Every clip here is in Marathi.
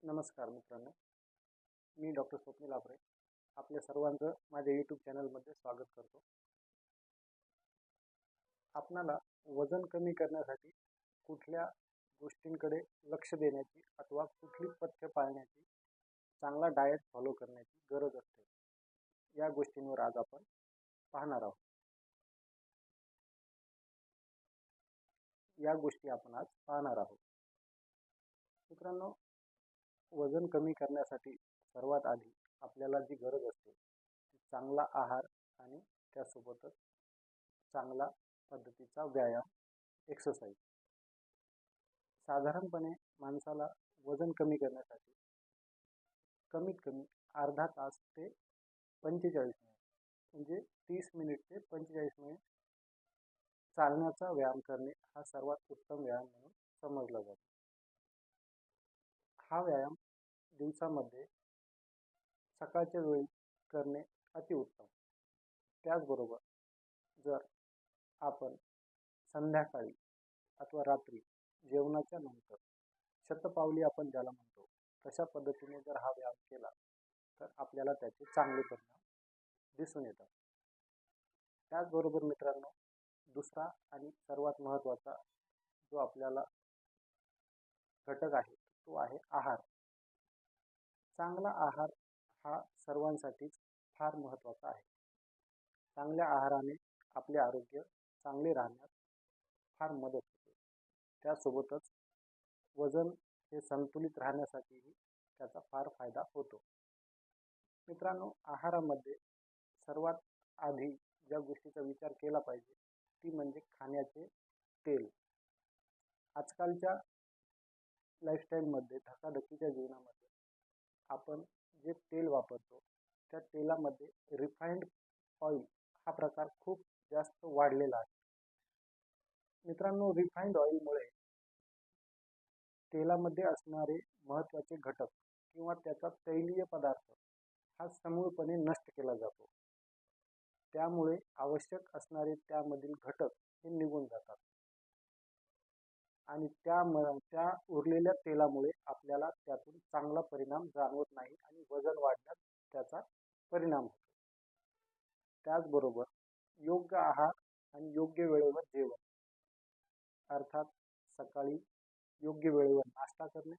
नमस्कार मित्रांनो, मी डॉक्टर स्वप्नील आपरे आपल्या सर्वांचं माझ्या यूट्यूब चॅनलमध्ये स्वागत करतो. आपणाला वजन कमी करण्यासाठी कुठल्या गोष्टींकडे लक्ष देण्याची अथवा कुठली पथ्य पाळण्याची, चांगला डाएट फॉलो करण्याची गरज असते, या गोष्टींवर आज आपण पाहणार आहोत. मित्रांनो, वजन कमी करण्यासाठी सर्वात आधी आपल्याला जी गरज असते ती चांगला आहार आणि त्यासोबतच चांगला पद्धतीचा व्यायाम, एक्सरसाइज. साधारणपणे माणसाला वजन कमी करण्यासाठी कमीत कमी अर्धा तास ते 45 मिनिट, म्हणजे 30 मिनिट ते 45 मिनिट चालण्याचा व्यायाम करणे हा सर्वात उत्तम व्यायाम म्हणून समजला जातो. हा व्यायाम दिवसामध्ये सकाळच्या वेळी करणे अतिउत्तम. त्याचबरोबर जर आपण संध्याकाळी अथवा रात्री जेवणाच्या नंतर शतपावली आपण ज्याला म्हणतो तशा पद्धतीने जर हा व्यायाम केला तर आपल्याला त्याचे चांगले परिणाम दिसून येतात. त्याचबरोबर मित्रांनो, दुसरा आणि सर्वात महत्त्वाचा जो आपल्याला घटक आहे तो आहे आहार. चांगला आहार हा सर्वांसाठीच फार महत्त्वाचा आहे. चांगल्या आहाराने आपले आरोग्य चांगले राहण्यास फार मदत होते. त्यासोबतच वजन हे संतुलित राहण्यासाठीही त्याचा फार फायदा होतो. मित्रांनो, आहारामध्ये सर्वात आधी ज्या गोष्टीचा विचार केला पाहिजे ती म्हणजे खाण्याचे तेल. आजकालच्या लाईफस्टाईलमध्ये, धकाधकीच्या जीवनामध्ये आपण जे तेल वापरतो त्या तेलामध्ये रिफाइंड ऑइल हा प्रकार खूप जास्त वाढलेला आहे. मित्रांनो, रिफाइंड ऑइलमुळे तेलामध्ये असणारे महत्त्वाचे घटक किंवा त्याचा तैलीय पदार्थ हा समूळपणे नष्ट केला जातो. त्यामुळे आवश्यक असणारे त्यामधील घटक हे निघून जातात आणि त्या उरलेल्या तेलामुळे आपल्याला त्यातून चांगला परिणाम जाणवत नाही आणि वजन वाढण्यास त्याचा परिणाम होतो. त्याचबरोबर योग्य आहार आणि योग्य वेळेवर जेवण, अर्थात सकाळी योग्य वेळेवर नाश्ता करणे,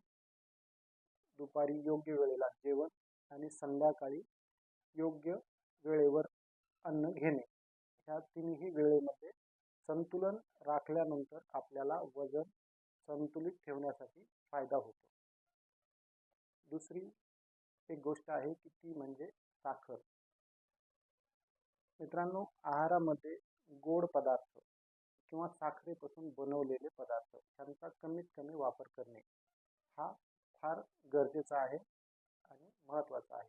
दुपारी योग्य वेळेला जेवण आणि संध्याकाळी योग्य वेळेवर अन्न घेणे, ह्या तिन्ही वेळेमध्ये संतुलन राखल्यानंतर आपल्याला वजन संतुलित ठेवण्यासाठी फायदा होतो. दुसरी एक गोष्ट आहे की ती म्हणजे साखर. मित्रांनो, आहारामध्ये गोड पदार्थ किंवा साखरेपासून बनवलेले पदार्थ यांचा कमीत कमी वापर करणे हा फार गरजेचा आहे आणि महत्त्वाचा आहे.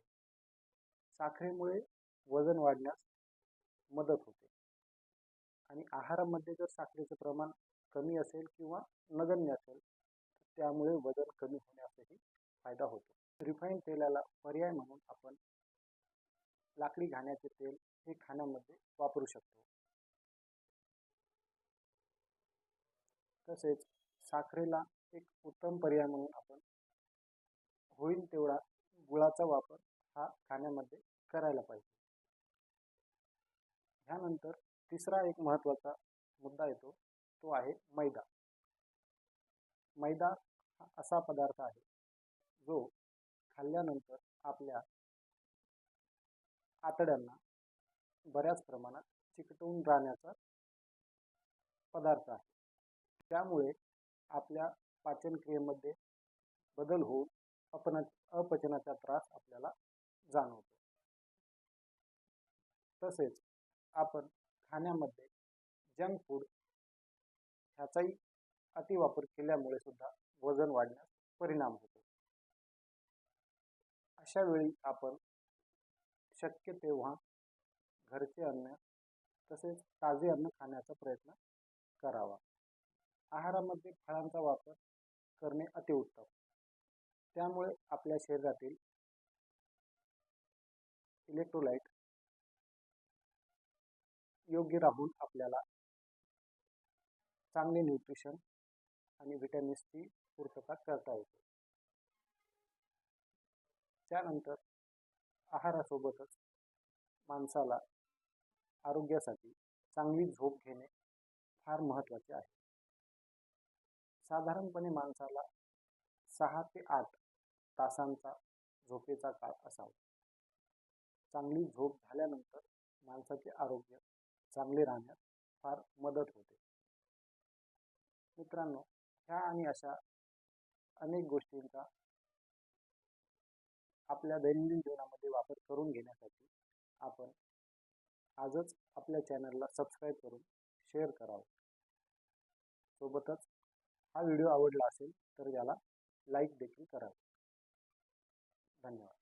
साखरेमुळे वजन वाढण्यास मदत होते आणि आहारामध्ये जर साखरेचे प्रमाण कमी असेल किंवा नगण्य असेल तर त्यामुळे वजन कमी होण्यासही फायदा होतो. रिफाईंड तेलाला पर्याय म्हणून आपण लाकडी घाण्याचे तेल हे खाण्यामध्ये वापरू शकतो. तसेच साखरेला एक उत्तम पर्याय म्हणून आपण होईल तेवढा गुळाचा वापर हा खाण्यामध्ये करायला पाहिजे. ह्यानंतर तिसरा एक महत्त्वाचा मुद्दा येतो तो आहे मैदा. मैदा हा असा पदार्थ आहे जो खाल्ल्यानंतर आपल्या आतड्यांना बऱ्याच प्रमाणात चिकटवून राहण्याचा पदार्थ आहे. त्यामुळे आपल्या पाचनक्रियेमध्ये बदल होऊन अपचनाचा त्रास आपल्याला जाणवतो. तसेच आपण खाण्यामध्ये जंक फूड ह्याचाही अतिवापर केल्यामुळे सुद्धा वजन वाढण्यास परिणाम होतो. अशा वेळी आपण शक्य तेव्हा घरचे अन्न तसेच ताजे अन्न खाण्याचा प्रयत्न करावा. आहारामध्ये फळांचा वापर करणे अतिउत्तम. त्यामुळे आपल्या शरीरातील इलेक्ट्रोलाइट योग्य राहून आपल्याला चांगले न्यूट्रिशन आणि व्हिटॅमिन्सची पूर्तता करता येते. त्यानंतर आहारासोबतच माणसाला आरोग्यासाठी चांगली झोप घेणे फार महत्त्वाचे आहे. साधारणपणे माणसाला 6 ते 8 तासांचा झोपेचा काळ असावा. चांगली झोप झाल्यानंतर माणसाचे आरोग्य चांगले राहण्यास फार मदत होते. मित्रांनो, ह्या आणि अशा अनेक गोष्टींचा आपल्या दैनंदिन जीवनामध्ये वापर करून घेण्यासाठी आपण आजच आपल्या चॅनलला सबस्क्राईब करून शेअर करावं. सोबतच हा व्हिडिओ आवडला असेल तर याला लाईक देखील करावे. धन्यवाद.